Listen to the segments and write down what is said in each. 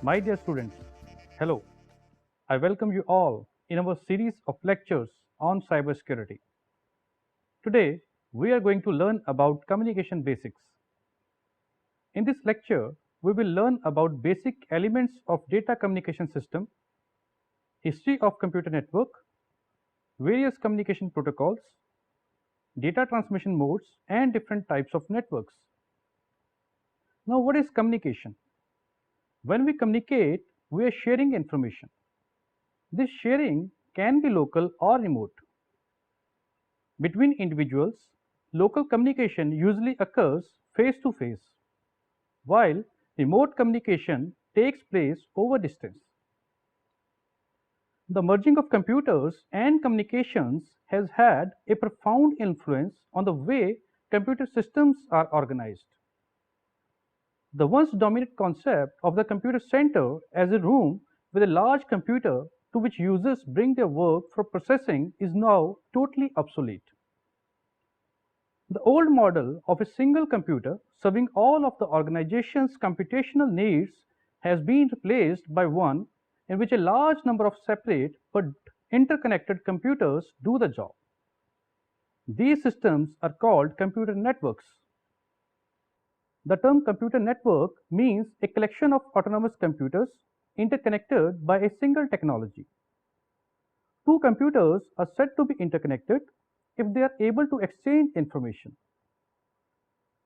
My dear students, hello. I welcome you all in our series of lectures on cybersecurity. Today, we are going to learn about communication basics. In this lecture, we will learn about basic elements of data communication system, history of computer network, various communication protocols, data transmission modes, and different types of networks. Now, what is communication? When we communicate, we are sharing information. This sharing can be local or remote. Between individuals, local communication usually occurs face to face, while remote communication takes place over distance. The merging of computers and communications has had a profound influence on the way computer systems are organized. The once dominant concept of the computer center as a room with a large computer to which users bring their work for processing is now totally obsolete. The old model of a single computer serving all of the organization's computational needs has been replaced by one in which a large number of separate but interconnected computers do the job. These systems are called computer networks. The term computer network means a collection of autonomous computers interconnected by a single technology. Two computers are said to be interconnected if they are able to exchange information.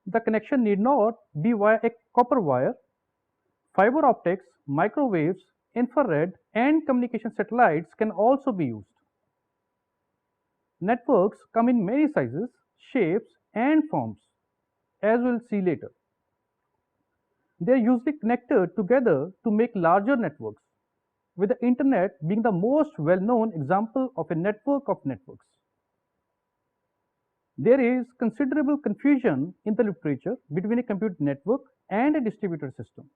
The connection need not be via a copper wire. Fiber optics, microwaves, infrared, and communication satellites can also be used. Networks come in many sizes, shapes, and forms, as we'll see later. They are usually connected together to make larger networks, with the internet being the most well-known example of a network of networks. There is considerable confusion in the literature between a computer network and a distributed system.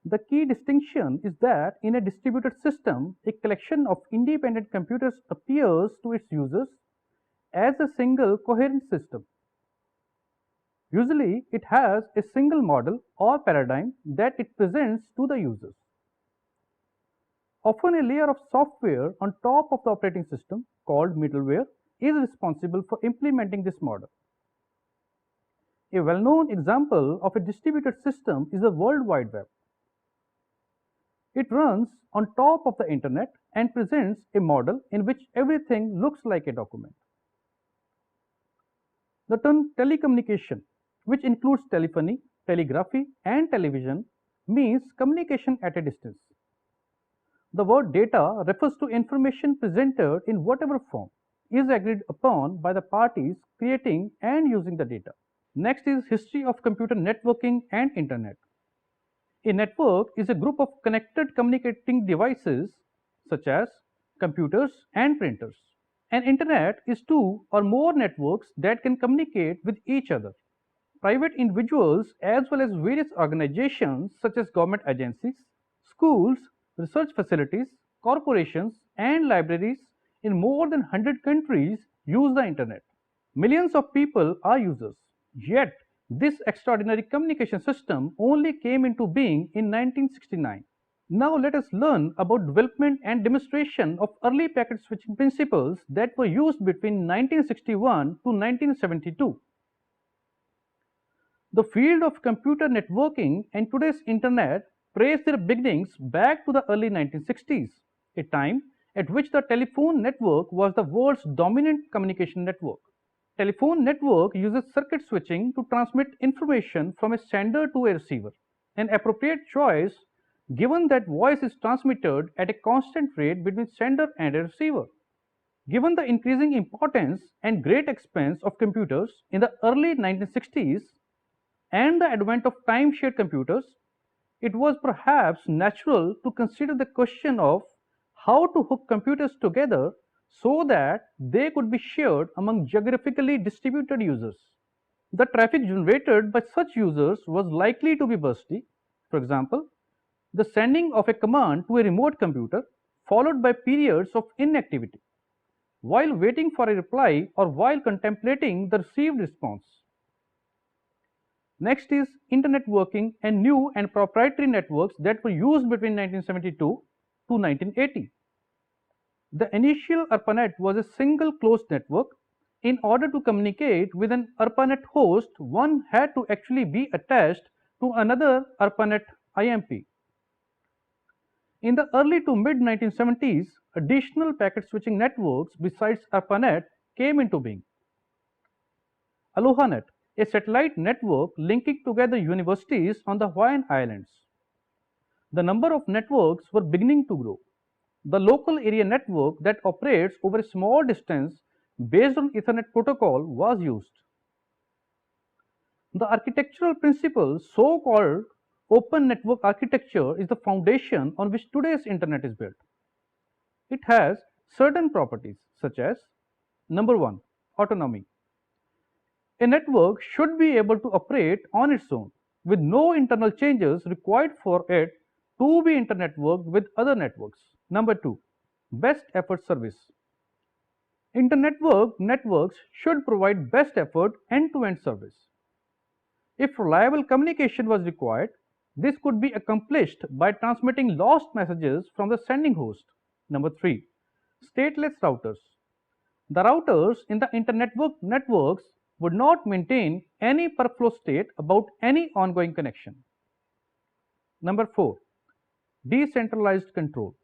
The key distinction is that in a distributed system, a collection of independent computers appears to its users as a single coherent system. Usually, it has a single model or paradigm that it presents to the users. Often a layer of software on top of the operating system, called middleware, is responsible for implementing this model. A well-known example of a distributed system is the World Wide Web. It runs on top of the internet and presents a model in which everything looks like a document. The term telecommunication, which includes telephony, telegraphy, and television, means communication at a distance. The word data refers to information presented in whatever form is agreed upon by the parties creating and using the data. Next is history of computer networking and internet. A network is a group of connected communicating devices such as computers and printers. An internet is two or more networks that can communicate with each other. Private individuals as well as various organizations such as government agencies, schools, research facilities, corporations, and libraries in more than 100 countries use the internet. Millions of people are users. Yet, this extraordinary communication system only came into being in 1969. Now let us learn about development and demonstration of early packet switching principles that were used between 1961 to 1972. The field of computer networking and today's internet trace their beginnings back to the early 1960s, a time at which the telephone network was the world's dominant communication network. Telephone network uses circuit switching to transmit information from a sender to a receiver, an appropriate choice given that voice is transmitted at a constant rate between sender and a receiver. Given the increasing importance and great expense of computers in the early 1960s and the advent of time-shared computers, it was perhaps natural to consider the question of how to hook computers together so that they could be shared among geographically distributed users. The traffic generated by such users was likely to be bursty. For example, the sending of a command to a remote computer followed by periods of inactivity, while waiting for a reply or while contemplating the received response. Next is internet working and new and proprietary networks that were used between 1972 to 1980. The initial ARPANET was a single closed network. In order to communicate with an ARPANET host, one had to actually be attached to another ARPANET IMP. In the early to mid 1970s, additional packet switching networks besides ARPANET came into being. AlohaNet, a satellite network linking together universities on the Hawaiian Islands. The number of networks were beginning to grow. The local area network that operates over a small distance based on Ethernet protocol was used. The architectural principle, so called open network architecture, is the foundation on which today's internet is built. It has certain properties such as number 1, autonomy. A network should be able to operate on its own with no internal changes required for it to be internetworked with other networks. Number 2, best effort service. Internetwork networks should provide best effort end-to-end service. If reliable communication was required, this could be accomplished by transmitting lost messages from the sending host. Number 3, stateless routers. The routers in the networks would not maintain any per flow state about any ongoing connection. Number 4, decentralized control.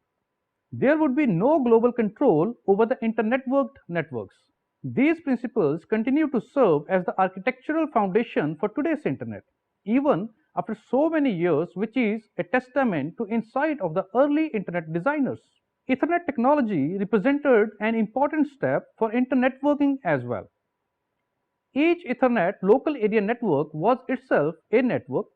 There would be no global control over the internetworked networks. These principles continue to serve as the architectural foundation for today's internet, even after so many years, which is a testament to insight of the early internet designers. Ethernet technology represented an important step for internetworking as well. Each Ethernet local area network was itself a network,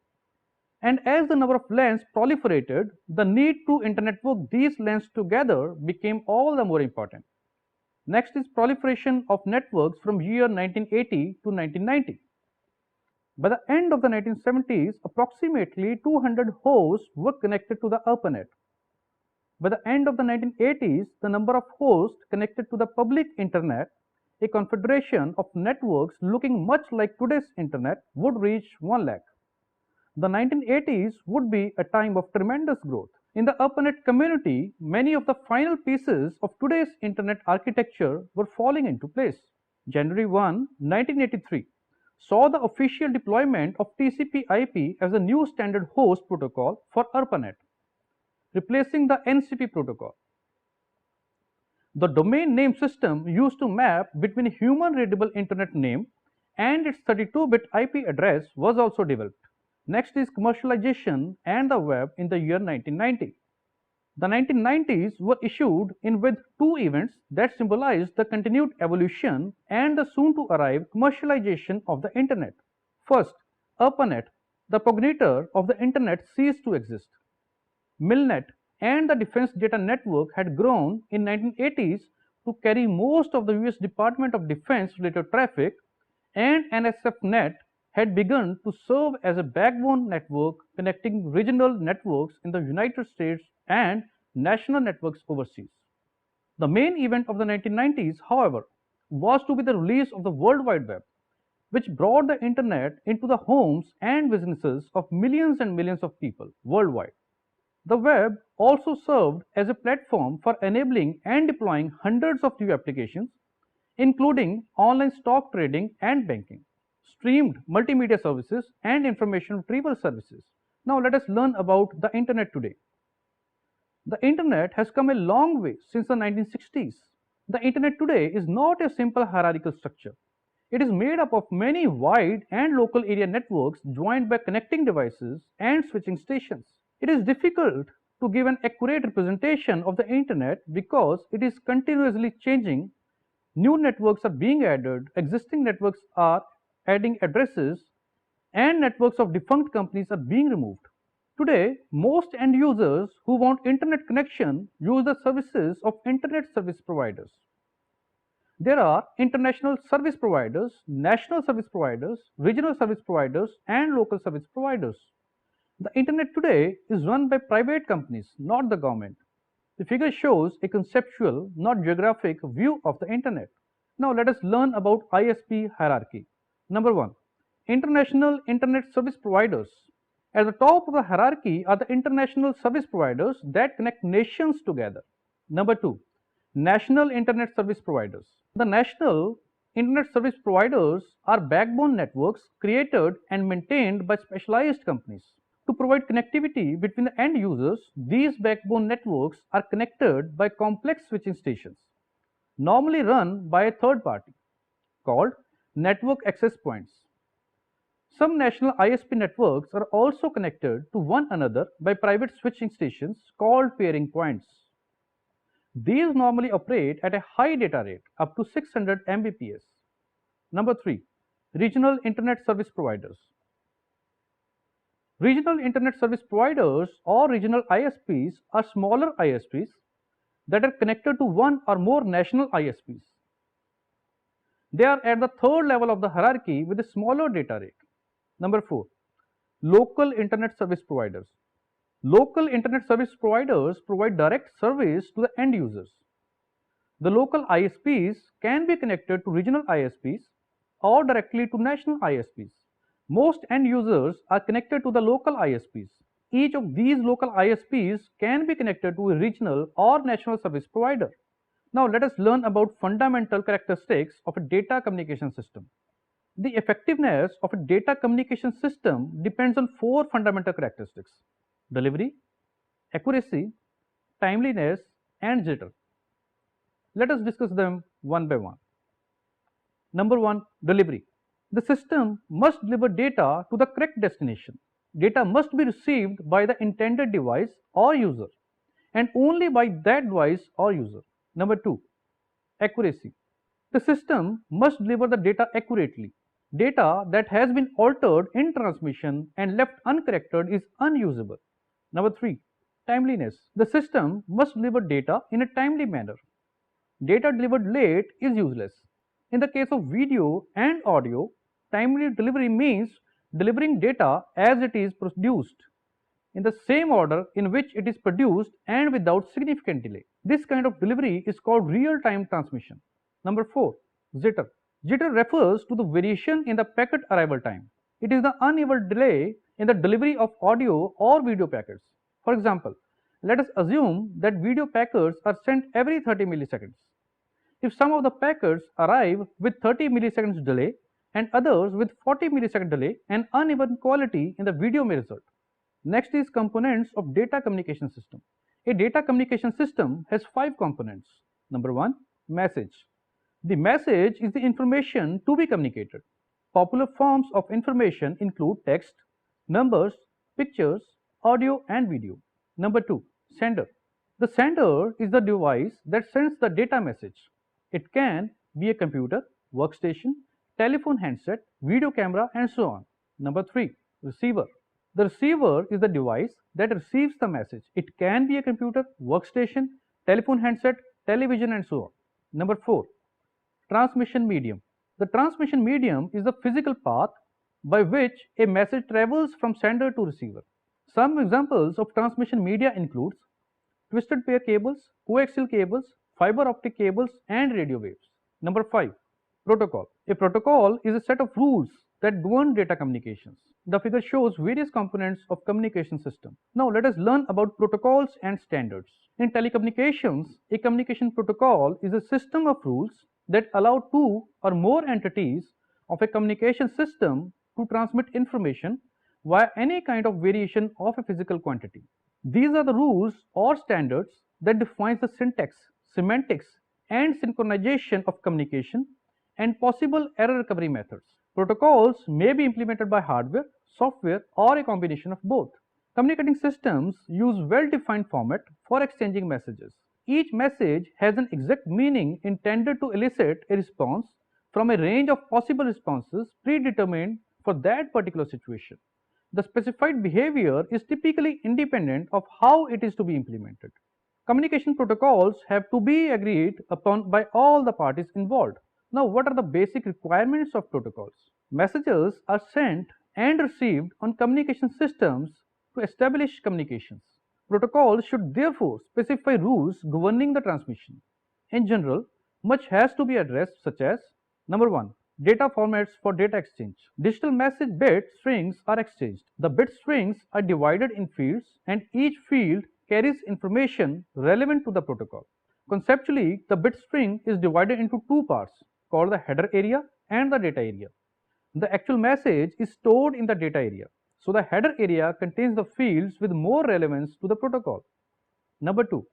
and as the number of LANs proliferated, the need to internetwork these LANs together became all the more important. Next is proliferation of networks from year 1980 to 1990. By the end of the 1970s, approximately 200 hosts were connected to the ARPANET. By the end of the 1980s, the number of hosts connected to the public internet, a confederation of networks looking much like today's internet, would reach 1 lakh. The 1980s would be a time of tremendous growth. In the ARPANET community, many of the final pieces of today's internet architecture were falling into place. January 1, 1983 saw the official deployment of TCP/IP as a new standard host protocol for ARPANET, replacing the NCP protocol. The domain name system used to map between a human readable internet name and its 32-bit IP address was also developed. Next is commercialization and the web in the year 1990. The 1990s were issued in with two events that symbolized the continued evolution and the soon to arrive commercialization of the internet. First, ARPANET, the progenitor of the internet, ceased to exist. Milnet and the Defense Data Network had grown in 1980s to carry most of the US Department of Defense related traffic, and NSFNet had begun to serve as a backbone network connecting regional networks in the United States and national networks overseas. The main event of the 1990s, however, was to be the release of the World Wide Web, which brought the internet into the homes and businesses of millions and millions of people worldwide. The web also served as a platform for enabling and deploying hundreds of new applications, including online stock trading and banking, streamed multimedia services, and information retrieval services. Now let us learn about the internet today. The internet has come a long way since the 1960s. The internet today is not a simple hierarchical structure. It is made up of many wide and local area networks joined by connecting devices and switching stations. It is difficult to give an accurate representation of the internet because it is continuously changing. New networks are being added, existing networks are adding addresses, and networks of defunct companies are being removed. Today, most end users who want internet connection use the services of internet service providers. There are international service providers, national service providers, regional service providers, and local service providers. The internet today is run by private companies, not the government. The figure shows a conceptual, not geographic, view of the internet. Now let us learn about ISP hierarchy. Number 1. International Internet Service Providers. At the top of the hierarchy are the international service providers that connect nations together. Number 2, National Internet Service Providers. The national Internet Service Providers are backbone networks created and maintained by specialized companies. To provide connectivity between the end users, these backbone networks are connected by complex switching stations, normally run by a third party, called network access points. Some national ISP networks are also connected to one another by private switching stations called peering points. These normally operate at a high data rate, up to 600 Mbps. Number 3, Regional Internet Service Providers. Regional Internet Service Providers or regional ISPs are smaller ISPs that are connected to one or more national ISPs. They are at the third level of the hierarchy with a smaller data rate. Number 4, Local Internet Service Providers. Local Internet Service Providers provide direct service to the end users. The local ISPs can be connected to regional ISPs or directly to national ISPs. Most end users are connected to the local ISPs. Each of these local ISPs can be connected to a regional or national service provider. Now let us learn about fundamental characteristics of a data communication system. The effectiveness of a data communication system depends on 4 fundamental characteristics: delivery, accuracy, timeliness, and jitter. Let us discuss them one by one. Number 1, delivery. The system must deliver data to the correct destination. Data must be received by the intended device or user, and only by that device or user. Number 2, accuracy. The system must deliver the data accurately. Data that has been altered in transmission and left uncorrected is unusable. Number 3, timeliness. The system must deliver data in a timely manner. Data delivered late is useless. In the case of video and audio, timely delivery means delivering data as it is produced, in the same order in which it is produced and without significant delay. This kind of delivery is called real-time transmission. Number 4, jitter. Jitter refers to the variation in the packet arrival time. It is the uneven delay in the delivery of audio or video packets. For example, let us assume that video packets are sent every 30 milliseconds. If some of the packets arrive with 30 milliseconds delay and others with 40 millisecond delay, an uneven quality in the video may result. Next is components of data communication system. A data communication system has 5 components. Number 1, message. The message is the information to be communicated. Popular forms of information include text, numbers, pictures, audio, and video. Number 2, sender. The sender is the device that sends the data message. It can be a computer, workstation, telephone handset, video camera, and so on. Number 3, receiver. The receiver is the device that receives the message. It can be a computer, workstation, telephone handset, television, and so on. Number 4, transmission medium. The transmission medium is the physical path by which a message travels from sender to receiver. Some examples of transmission media includes twisted pair cables, coaxial cables, fiber optic cables, and radio waves. Number 5, protocol. A protocol is a set of rules that govern data communications. The figure shows various components of communication system. Now let us learn about protocols and standards. In telecommunications, a communication protocol is a system of rules that allow 2 or more entities of a communication system to transmit information via any kind of variation of a physical quantity. These are the rules or standards that define the syntax, semantics, and synchronization of communication and possible error recovery methods. Protocols may be implemented by hardware, software, or a combination of both. Communicating systems use well-defined format for exchanging messages. Each message has an exact meaning intended to elicit a response from a range of possible responses predetermined for that particular situation. The specified behavior is typically independent of how it is to be implemented. Communication protocols have to be agreed upon by all the parties involved. Now, what are the basic requirements of protocols? Messages are sent and received on communication systems to establish communications. Protocols should therefore specify rules governing the transmission. In general, much has to be addressed, such as: number 1, Data formats for data exchange. Digital message bit strings are exchanged. The bit strings are divided in fields, and each field carries information relevant to the protocol. Conceptually, the bit string is divided into two parts called the header area and the data area. The actual message is stored in the data area. So the header area contains the fields with more relevance to the protocol. Number 2.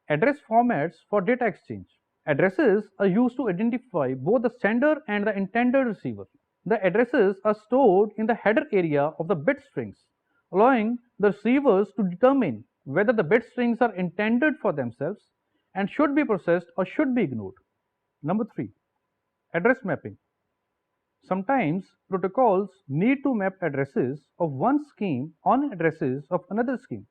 Address formats for data exchange. Addresses are used to identify both the sender and the intended receiver. The addresses are stored in the header area of the bit strings, allowing the receivers to determine whether the bit strings are intended for themselves and should be processed or should be ignored. Number 3. Address mapping. Sometimes protocols need to map addresses of one scheme on addresses of another scheme.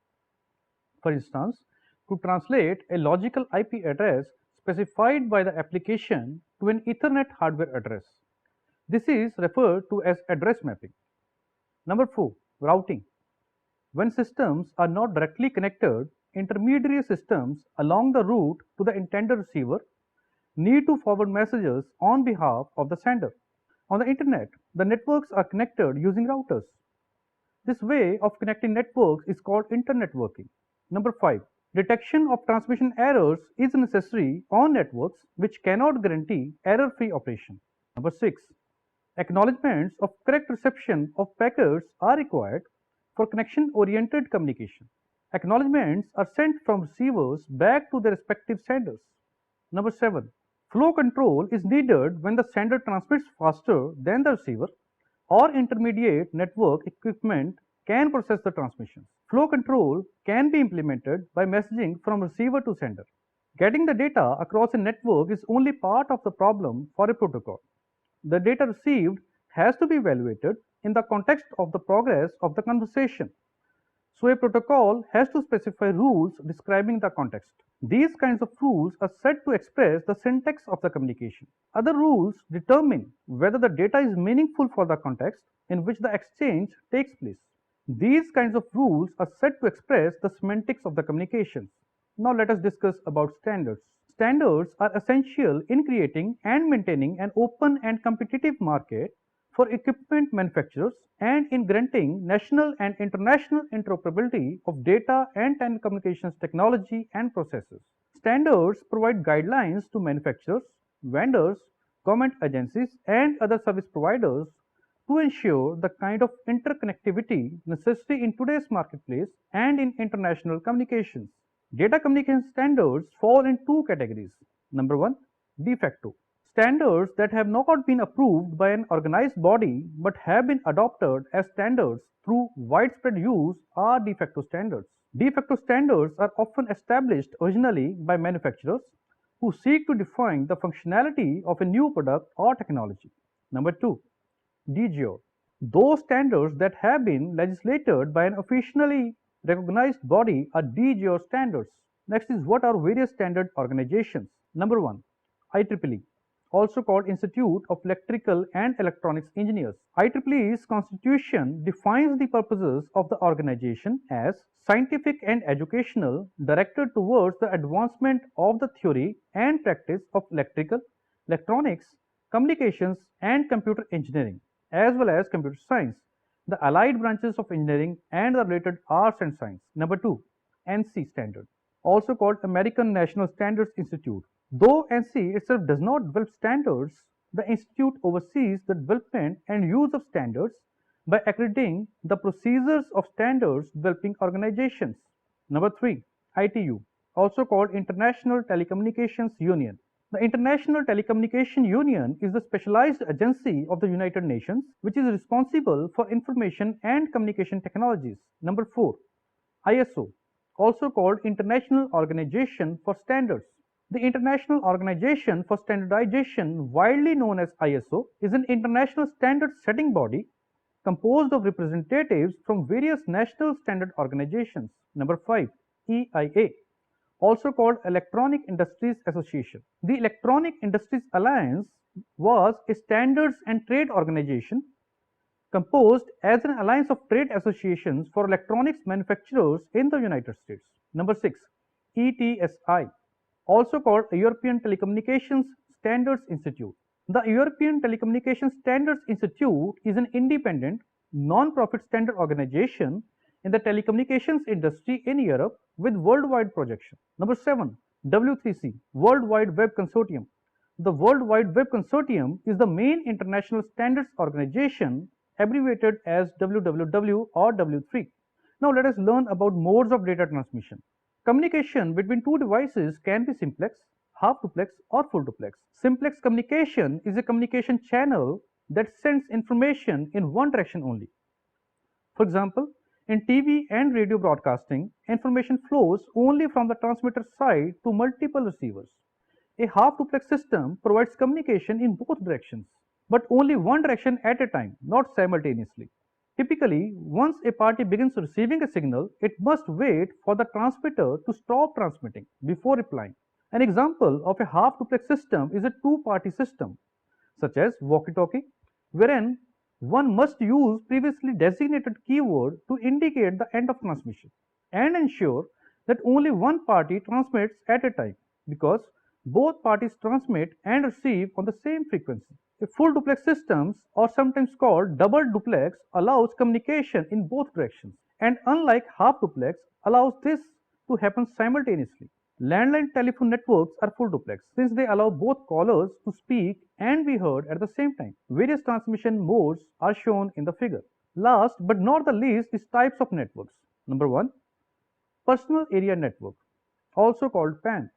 For instance, to translate a logical IP address specified by the application to an Ethernet hardware address. This is referred to as address mapping. Number 4. Routing. When systems are not directly connected, intermediary systems along the route to the intended receiver need to forward messages on behalf of the sender. On the internet, the networks are connected using routers. This way of connecting networks is called internetworking. Number 5. Detection of transmission errors is necessary on networks which cannot guarantee error-free operation. Number 6. Acknowledgements of correct reception of packets are required for connection-oriented communication. Acknowledgements are sent from receivers back to their respective senders. Number 7. Flow control is needed when the sender transmits faster than the receiver or intermediate network equipment can process the transmissions. Flow control can be implemented by messaging from receiver to sender. Getting the data across a network is only part of the problem for a protocol. The data received has to be evaluated in the context of the progress of the conversation. So a protocol has to specify rules describing the context. These kinds of rules are set to express the syntax of the communication. Other rules determine whether the data is meaningful for the context in which the exchange takes place. These kinds of rules are set to express the semantics of the communications. Now let us discuss about standards. Standards are essential in creating and maintaining an open and competitive market for equipment manufacturers and in granting national and international interoperability of data and telecommunications technology and processes. Standards provide guidelines to manufacturers, vendors, government agencies, and other service providers to ensure the kind of interconnectivity necessary in today's marketplace and in international communications. Data communication standards fall in two categories. Number 1, de facto. Standards that have not been approved by an organized body but have been adopted as standards through widespread use are de facto standards. De facto standards are often established originally by manufacturers who seek to define the functionality of a new product or technology. Number 2, de jure. Those standards that have been legislated by an officially recognized body are de jure standards. Next is what are various standard organizations. Number 1, IEEE, also called Institute of Electrical and Electronics Engineers. IEEE's constitution defines the purposes of the organization as scientific and educational, directed towards the advancement of the theory and practice of electrical, electronics, communications, and computer engineering, as well as computer science, the allied branches of engineering and the related arts and science. Number 2, ANSI standard, also called American National Standards Institute. Though ANSI itself does not develop standards, the institute oversees the development and use of standards by accrediting the procedures of standards developing organizations. Number 3, ITU, also called International Telecommunications Union. The International Telecommunication Union is the specialized agency of the United Nations which is responsible for information and communication technologies. Number 4, ISO, also called International Organization for Standards. The International Organization for Standardization, widely known as ISO, is an international standard setting body composed of representatives from various national standard organizations. Number 5, EIA, also called Electronic Industries Association. The Electronic Industries Alliance was a standards and trade organization composed as an alliance of trade associations for electronics manufacturers in the United States. Number 6, ETSI, also called European Telecommunications Standards Institute. The European Telecommunication Standards Institute is an independent, non-profit standard organization in the telecommunications industry in Europe with worldwide projection. Number 7. W3C, World Wide Web Consortium. The World Wide Web Consortium is the main international standards organization, abbreviated as WWW or W3. Now let us learn about modes of data transmission. Communication between two devices can be simplex, half duplex, or full duplex. Simplex communication is a communication channel that sends information in one direction only. For example, in TV and radio broadcasting, information flows only from the transmitter side to multiple receivers. A half duplex system provides communication in both directions, but only one direction at a time, not simultaneously. Typically, once a party begins receiving a signal, it must wait for the transmitter to stop transmitting before replying. An example of a half duplex system is a two-party system, such as walkie-talkie, wherein one must use previously designated keyword to indicate the end of transmission and ensure that only one party transmits at a time, because both parties transmit and receive on the same frequency. A full duplex systems, or sometimes called double duplex, allows communication in both directions, and unlike half duplex, allows this to happen simultaneously. Landline telephone networks are full duplex since they allow both callers to speak and be heard at the same time. Various transmission modes are shown in the figure. Last but not the least is types of networks. Number 1. Personal Area Network, also called PAN.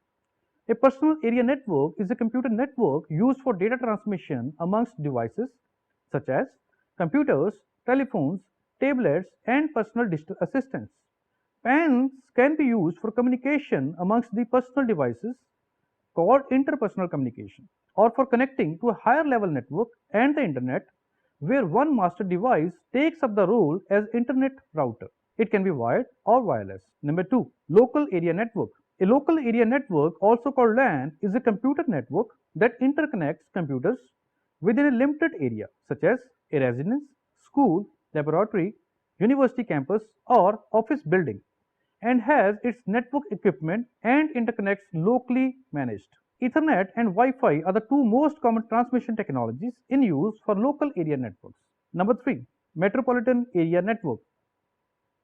A personal area network is a computer network used for data transmission amongst devices such as computers, telephones, tablets, and personal digital assistants. PANs can be used for communication amongst the personal devices called interpersonal communication, or for connecting to a higher level network and the internet, where one master device takes up the role as internet router. It can be wired or wireless. Number 2. Local Area Network. A local area network, also called LAN, is a computer network that interconnects computers within a limited area, such as a residence, school, laboratory, university campus, or office building, and has its network equipment and interconnects locally managed. Ethernet and Wi-Fi are the two most common transmission technologies in use for local area networks. Number 3. Metropolitan Area Network.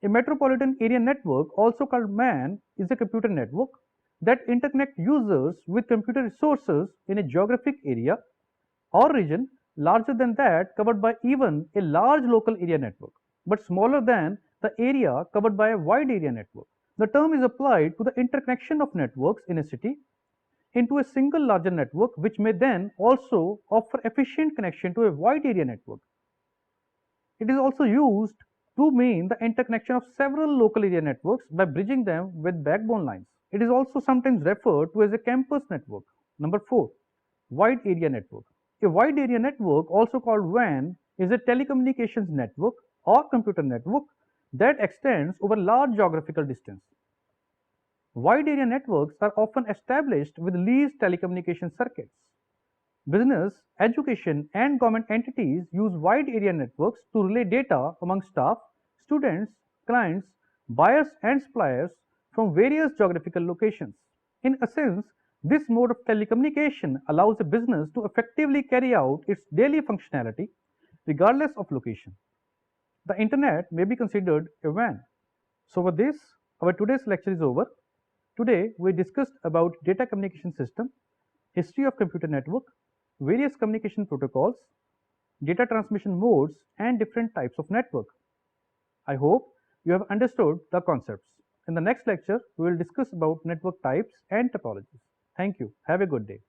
A metropolitan area network, also called MAN, is a computer network that interconnects users with computer resources in a geographic area or region larger than that covered by even a large local area network, but smaller than the area covered by a wide area network. The term is applied to the interconnection of networks in a city into a single larger network, which may then also offer efficient connection to a wide area network. It is also used to mean the interconnection of several local area networks by bridging them with backbone lines. It is also sometimes referred to as a campus network. Number 4. Wide Area Network. A wide area network, also called WAN, is a telecommunications network or computer network that extends over large geographical distance. Wide area networks are often established with leased telecommunication circuits. Business, education, and government entities use wide area networks to relay data among staff, students, clients, buyers, and suppliers from various geographical locations. In essence, this mode of telecommunication allows a business to effectively carry out its daily functionality regardless of location. The internet may be considered a WAN. So with this, our today's lecture is over. Today, we discussed about data communication system, history of computer network, various communication protocols, data transmission modes, and different types of network. I hope you have understood the concepts. In the next lecture, we will discuss about network types and topologies. Thank you. Have a good day.